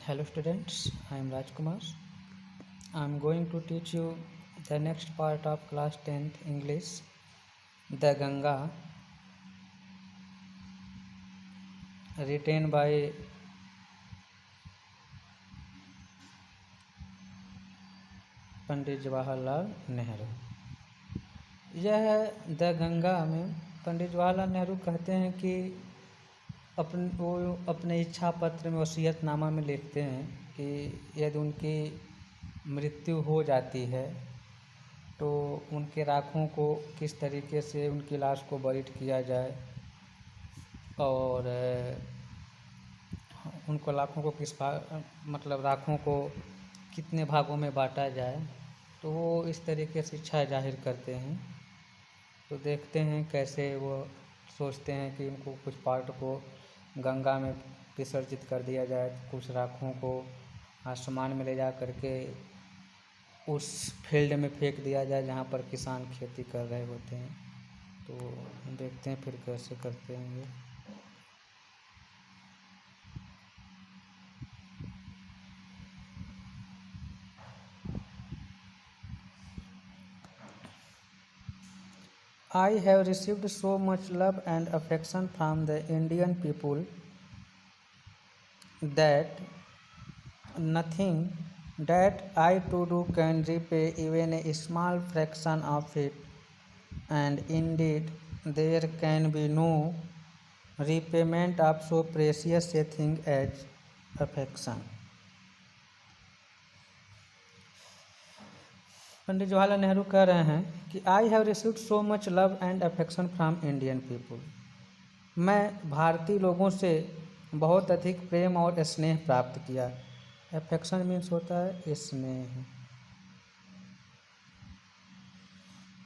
Hello students, I am Rajkumar. I am going to teach you the next part of class 10th English, the Ganga, written by Pandit Jawaharlal Nehru. यह the Ganga में पंडित जवाहरलाल नेहरू कहते हैं कि वो अपने इच्छा पत्र में वसीयतनामा में लिखते हैं कि यदि उनकी मृत्यु हो जाती है तो उनके राखों को किस तरीके से उनकी लाश को बरीड किया जाए और उनको लाखों को मतलब राखों को कितने भागों में बांटा जाए, तो वो इस तरीके से इच्छा जाहिर करते हैं। तो देखते हैं कैसे वो सोचते हैं कि उनको कुछ पार्ट को गंगा में विसर्जित कर दिया जाए, कुछ राखों को आसमान में ले जा करके उस फील्ड में फेंक दिया जाए जहाँ पर किसान खेती कर रहे होते हैं। तो देखते हैं फिर कैसे करते हैं ये। I have received so much love and affection from the Indian people that nothing that I to do can repay even a small fraction of it, and indeed there can be no repayment of so precious a thing as affection. Pandit Jawaharlal Nehru कह रहे हैं कि I have received so much love and affection from Indian people. मैं भारतीय लोगों से बहुत अधिक प्रेम और स्नेह प्राप्त किया। अफेक्शन मीन्स होता है स्नेह,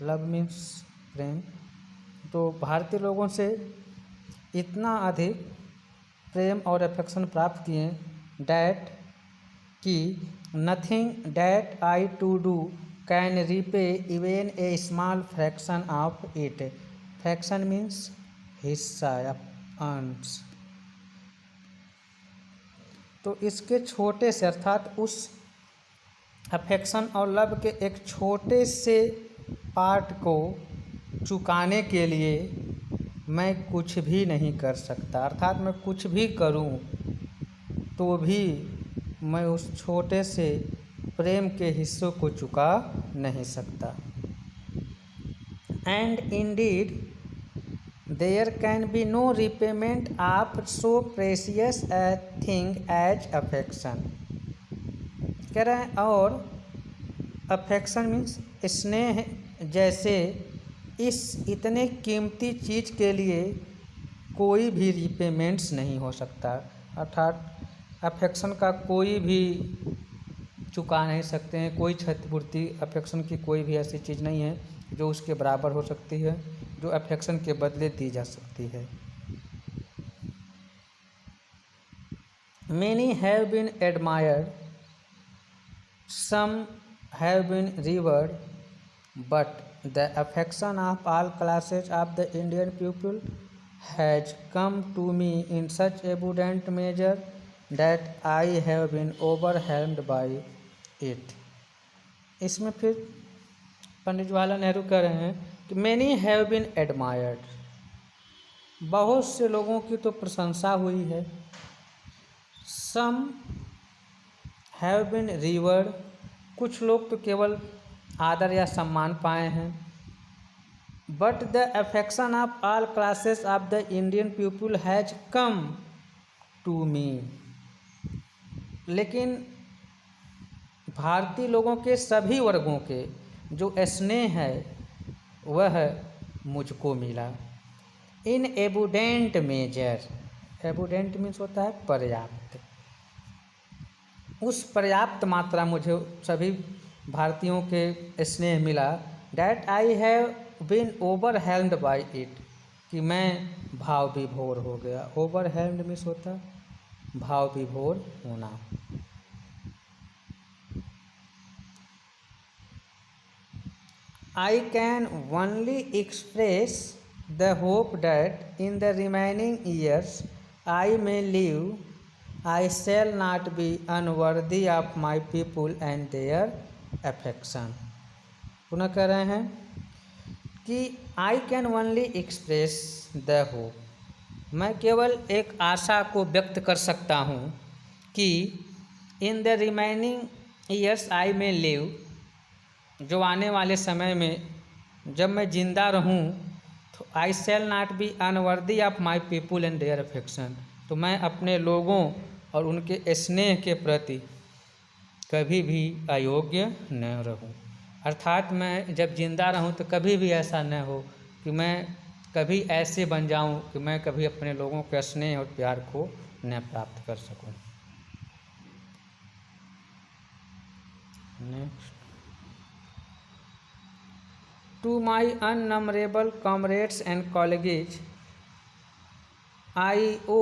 लव मीन्स प्रेम। तो भारतीय लोगों से इतना अधिक प्रेम और अफेक्शन प्राप्त किए डैट कि nothing that I to do can repay even a small fraction of it. Fraction means हिस्सा या अंश। तो इसके छोटे से अर्थात उस अफेक्शन और लव के एक छोटे से पार्ट को चुकाने के लिए मैं कुछ भी नहीं कर सकता। अर्थात मैं कुछ भी करूं तो भी मैं उस छोटे से प्रेम के हिस्सों को चुका नहीं सकता। And indeed there can be no repayment of so precious a thing as affection. कह रहे हैं और अफेक्शन मीन्स स्नेह जैसे इस इतने कीमती चीज़ के लिए कोई भी रिपेमेंट्स नहीं हो सकता। अर्थात अफेक्शन का कोई भी चुका नहीं सकते हैं, कोई क्षतिपूर्ति अफेक्शन की कोई भी ऐसी चीज़ नहीं है जो उसके बराबर हो सकती है, जो अफेक्शन के बदले दी जा सकती है। Many have been admired, some have been revered, but the affection of all classes of the Indian people has come to me in such abundant measure that I have been overwhelmed by it. इसमें फिर पंडित जवाहरलाल नेहरू कह रहे हैं कि many have been admired, बहुत से लोगों की तो प्रशंसा हुई है। सम हैव बीन रिवर्ड, कुछ लोग तो केवल आदर या सम्मान पाए हैं। But the affection of all classes of the Indian people has come to me, लेकिन भारतीय लोगों के सभी वर्गों के जो स्नेह है वह मुझको मिला। इन एबुडेंट मेजर, एबुडेंट मीन्स होता है पर्याप्त, उस पर्याप्त मात्रा मुझे सभी भारतीयों के स्नेह मिला। That I have been overwhelmed by it, कि मैं भाव विभोर हो गया। ओवरहेल्म्ड मीन्स होता है भाव विभोर होना। I can only express the hope that in the remaining years I may live I shall not be unworthy of my people and their affection. पुनः कह रहे हैं कि I can only express the hope, मैं केवल एक आशा को व्यक्त कर सकता हूँ कि in the remaining years I में लिव, जो आने वाले समय में जब मैं जिंदा रहूँ तो I shall not be unworthy of my people and their affection, तो मैं अपने लोगों और उनके स्नेह के प्रति कभी भी अयोग्य न रहूं। अर्थात मैं जब जिंदा रहूं तो कभी भी ऐसा न हो कि मैं कभी ऐसे बन जाऊं कि मैं कभी अपने लोगों के स्नेह और प्यार को न प्राप्त कर सकूं। Next, to my innumerable comrades and colleagues I owe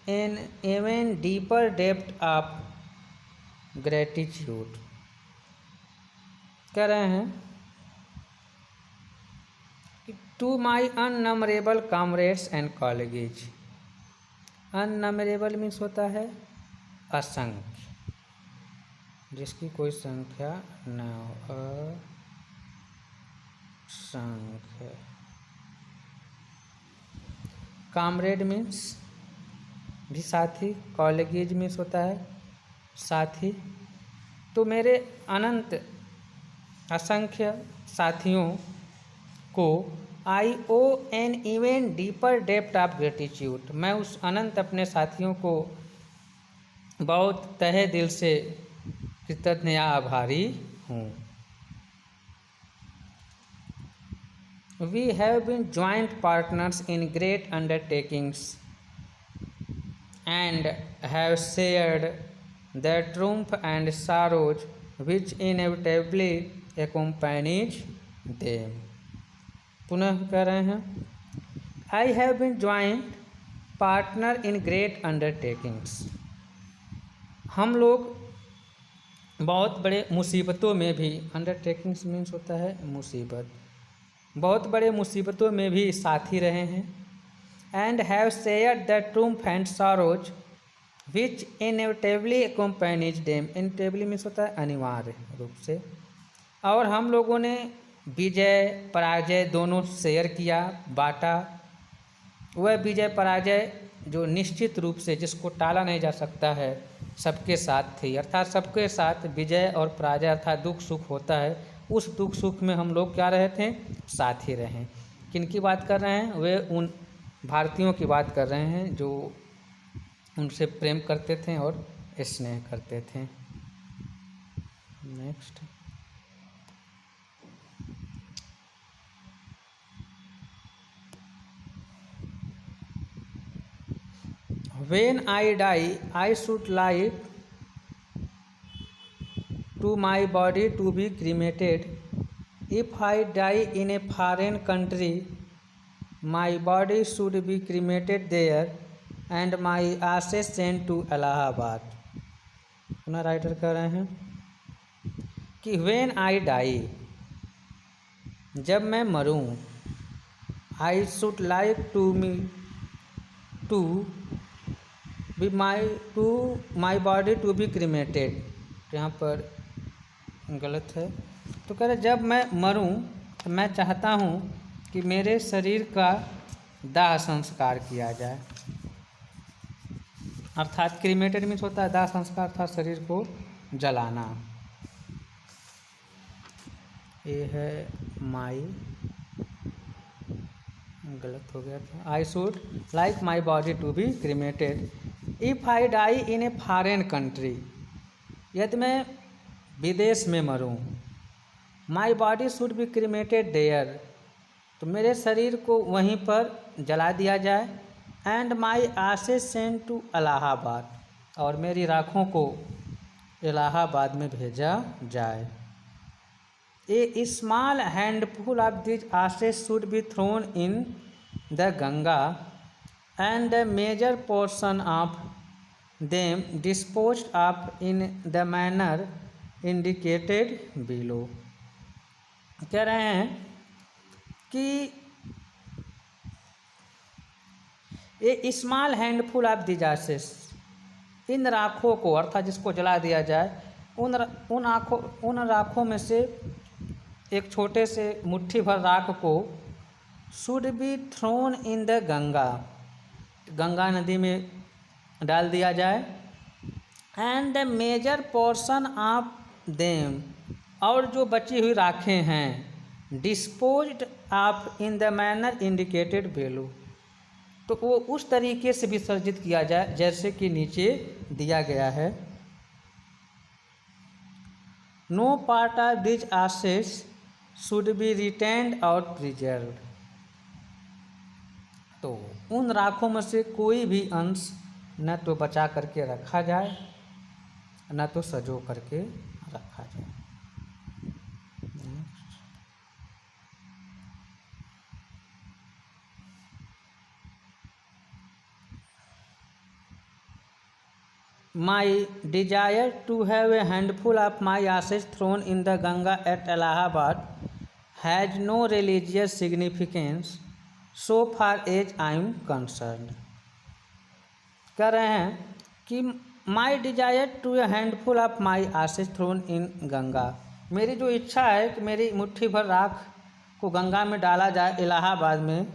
an even deeper depth of gratitude. कह रहे हैं कि to my innumerable comrades and colleagues, innumerable means होता है असंख्य, जिसकी कोई संख्या न हो, असंख्य। कॉमरेड मीन्स भी साथी, कॉलेजेज मीन्स होता है साथी। तो मेरे अनंत असंख्य साथियों को I owe an even deeper depth of gratitude, मैं उस अनंत अपने साथियों को बहुत तहे दिल से कृतज्ञ या आभारी हूँ। We have been joint partners in great undertakings and have shared the triumph and sorrows which inevitably accompanies them। पुनः कह रहे हैं, I have been joint partner in great undertakings, हम लोग बहुत बड़े मुसीबतों में भी, अंडरटेकिंग्स मीन्स होता है मुसीबत, बहुत बड़े मुसीबतों में भी साथी रहे हैं। and have shared the triumph and sorrows which inevitably accompanies them, inevitably means होता है अनिवार्य रूप से, और हम लोगों ने विजय पराजय दोनों शेयर किया, बांटा। वह विजय पराजय जो निश्चित रूप से जिसको टाला नहीं जा सकता है सबके साथ थी, अर्थात सबके साथ विजय और पराजय अर्थात दुख सुख होता है, उस दुख सुख में हम लोग क्या रहे थे, साथी रहे। किन की बात कर रहे हैं, वे उन भारतीयों की बात कर रहे हैं जो उनसे प्रेम करते थे और स्नेह करते थे। Next, when I die I should like to my body to be cremated, if I die in a foreign country my body should be cremated there and my ashes sent to Allahabad। पुनः writer कह रहे हैं कि when I die, जब मैं मरूं, I should like to be my body to be cremated, यहाँ पर गलत है, तो कह रहे जब मैं मरूं तो मैं चाहता हूँ कि मेरे शरीर का दाह संस्कार किया जाए, अर्थात क्रीमेटेड मीन्स होता है दाह संस्कार अर्थात शरीर को जलाना। ये है माई, गलत हो गया था, I should like my body to be cremated if I die in a foreign country, यदि मैं विदेश में मरूं, my body should be cremated there, तो मेरे शरीर को वहीं पर जला दिया जाए, and my ashes sent to Allahabad, और मेरी राखों को इलाहाबाद में भेजा जाए। A small handful of this ashes should be thrown in the Ganga and the major portion of them disposed of in the manner indicated below. कह रहे हैं कि ए स्मॉल हैंडफुल ऑफ दिस आशेज, इन राखों को अर्थात जिसको जला दिया जाए, उन राखों में से एक छोटे से मुट्ठी भर राख को should be thrown in the Ganga, Ganga नदी में डाल दिया जाए। And the major portion of them, और जो बची हुई राखें हैं disposed of in the manner indicated below, तो वो उस तरीके से विसर्जित किया जाए जैसे कि नीचे दिया गया है। No part of this assets should be retained और प्रिजर्व्ड, तो उन राखों में से कोई भी अंश न तो बचा करके रखा जाए न तो सजो करके रखा जाए। My desire to have a handful of my ashes thrown in the Ganga at Allahabad has no religious significance so far as I am concerned। कह रहे हैं कि my desire to a handful of my ashes thrown in Ganga, मेरी जो इच्छा है कि मेरी मुट्ठी भर राख को गंगा में डाला जाए इलाहाबाद में,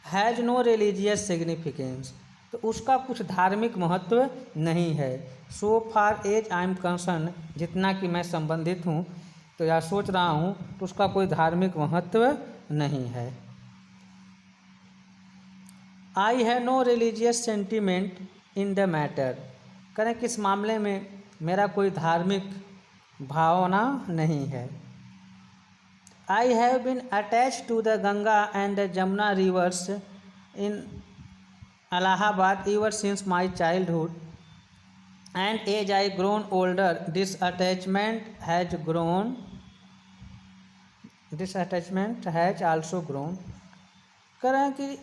हैज़ नो रिलीजियस सिग्निफिकेंस, तो उसका कुछ धार्मिक महत्व नहीं है। So far as I am concerned, जितना कि मैं संबंधित हूँ तो या सोच रहा हूँ तो उसका कोई धार्मिक महत्व नहीं है। I have no religious sentiment in the matter, करें किस मामले में मेरा कोई धार्मिक भावना नहीं है। I have been attach to the Ganga and the Jamuna rivers in Allahabad ever since my childhood, and as I grown older this attachment has also grown। कह रहे हैं कि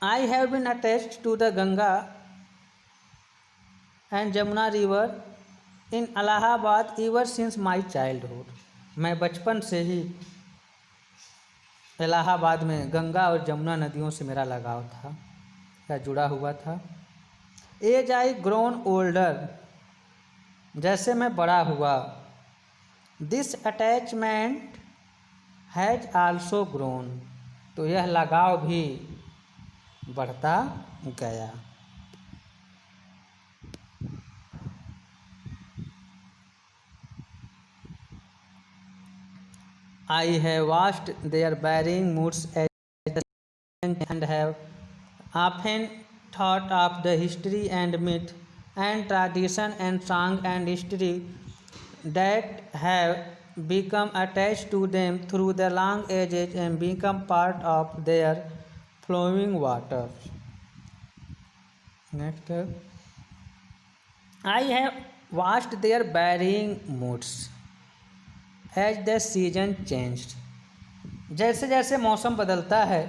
I have been attached to the Ganga and Jamuna river in Allahabad ever since my childhood, मैं बचपन से ही इलाहाबाद में गंगा और जमुना नदियों से मेरा लगाव था या जुड़ा हुआ था। एज आई ग्रोन ओल्डर, जैसे मैं बड़ा हुआ, this attachment has also grown, तो यह लगाव भी बढ़ता गया। I have watched their varying moods and have often thought of the history and myth and tradition and song and history that have become attached to them through the long ages and become part of their flowing water। Next, I have watched their varying moods as the season changed, जैसे जैसे मौसम बदलता है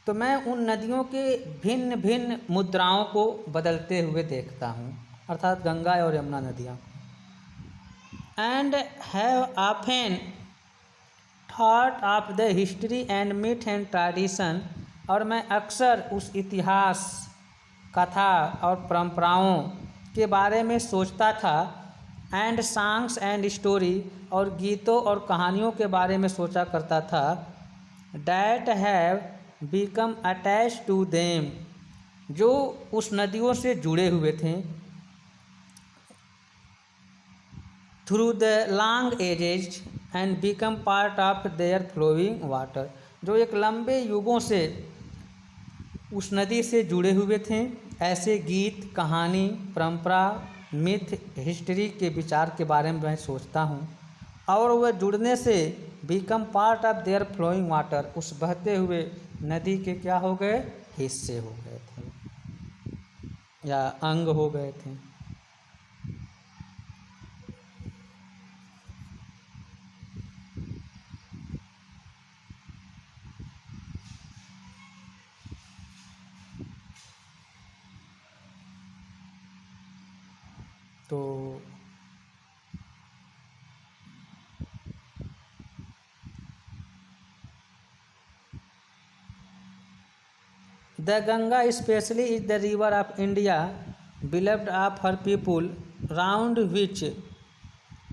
तो मैं उन नदियों के भिन्न भिन्न मुद्राओं को बदलते हुए देखता हूँ, अर्थात गंगा और यमुना नदियाँ। And have often thought of the history and myth and tradition, और मैं अक्सर उस इतिहास, कथा और परंपराओं के बारे में सोचता था। एंड सॉन्ग्स एंड स्टोरी, और गीतों और कहानियों के बारे में सोचा करता था। That have become attach to them, जो उस नदियों से जुड़े हुए थे। Through the long ages and become part of their flowing water, जो एक लंबे युगों से उस नदी से जुड़े हुए थे। ऐसे गीत, कहानी, परंपरा, मिथ, हिस्ट्री के विचार के बारे में मैं सोचता हूँ, और वह जुड़ने से become part of their flowing water, उस बहते हुए नदी के क्या हो गए, हिस्से हो गए थे या अंग हो गए थे। तो the Ganga specially is the river of India beloved of her people, round which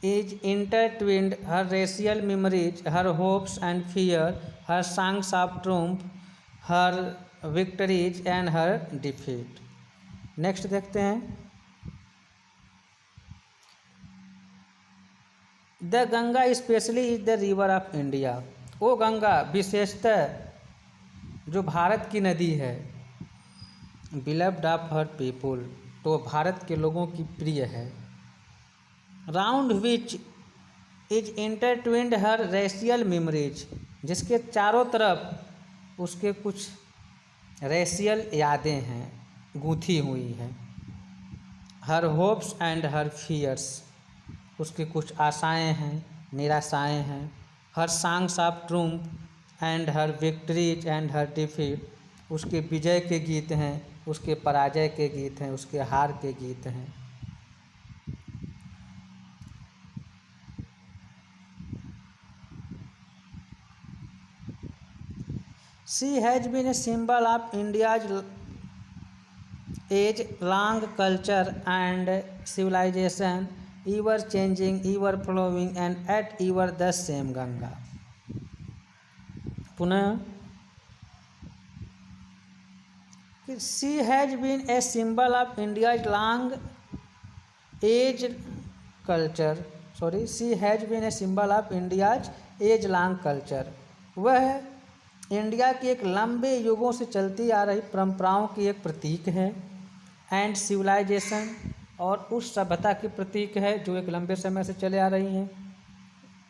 is intertwined her racial memories, her hopes and fear, her songs of triumph, her victories and her defeat. Next देखते हैं। The Ganga specially is the river of India. वो गंगा विशेषतः जो भारत की नदी है, beloved of her people, तो भारत के लोगों की प्रिय है। Round which is intertwined her racial memories, जिसके चारों तरफ उसके कुछ रेशियल यादें हैं, गूंथी हुई हैं। Her hopes and her fears, उसकी कुछ आशाएं हैं, निराशाएं हैं। Her songs of triumph and her victories and her defeat, उसके विजय के गीत हैं, उसके पराजय के गीत हैं, उसके हार के गीत हैं। She has been a symbol of India's age long culture and civilisation, ever changing, ever flowing and at ever the same Ganga. पुनः she has been a symbol of India's long age culture, she has been a symbol of India's age long culture. वह India की एक लंबे युगों से चलती आ रही परंपराओं की एक प्रतीक है। एंड सिविलाइजेशन, और उस सभ्यता की प्रतीक है जो एक लंबे समय से चले आ रही हैं।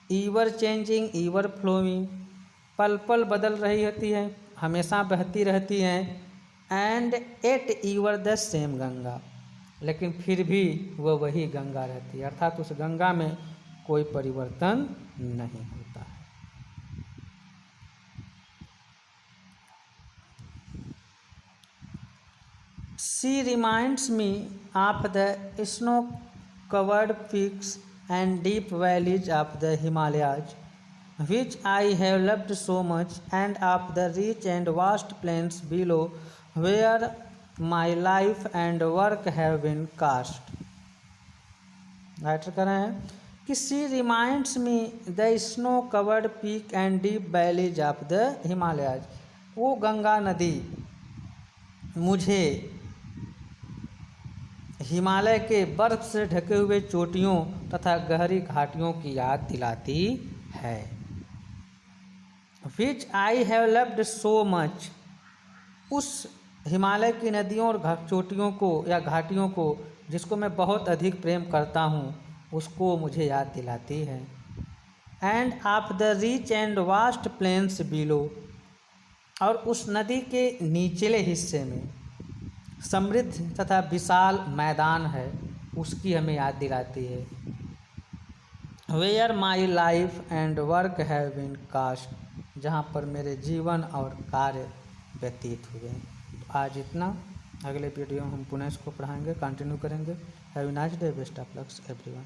ईवर चेंजिंग, ईवर फ्लोइंग, पल पल बदल रही होती है, हमेशा बहती रहती हैं। And yet ever the same Ganga, लेकिन फिर भी वह वही गंगा रहती है, अर्थात उस गंगा में कोई परिवर्तन नहीं होता है। She reminds me of the snow-covered peaks and deep valleys of the Himalayas, which I have loved so much, and of the rich and vast plains below, where my life and work have been cast. Writer कर रहे हैं कि she reminds me the snow-covered peak and deep valleys of the Himalayas। वो गंगा नदी मुझे हिमालय के बर्फ से ढके हुए चोटियों तथा गहरी घाटियों की याद दिलाती है। Which I have loved so much, उस हिमालय की नदियों और चोटियों को या घाटियों को जिसको मैं बहुत अधिक प्रेम करता हूँ, उसको मुझे याद दिलाती है। And of the rich and vast plains below, और उस नदी के निचले हिस्से में समृद्ध तथा विशाल मैदान है, उसकी हमें याद दिलाती है। Where my life and work have been cast, जहाँ पर मेरे जीवन और कार्य व्यतीत हुए। तो आज इतना, अगले वीडियो में हम पुनः इसको पढ़ाएंगे, कंटिन्यू करेंगे। Have a nice day, best of lux everyone.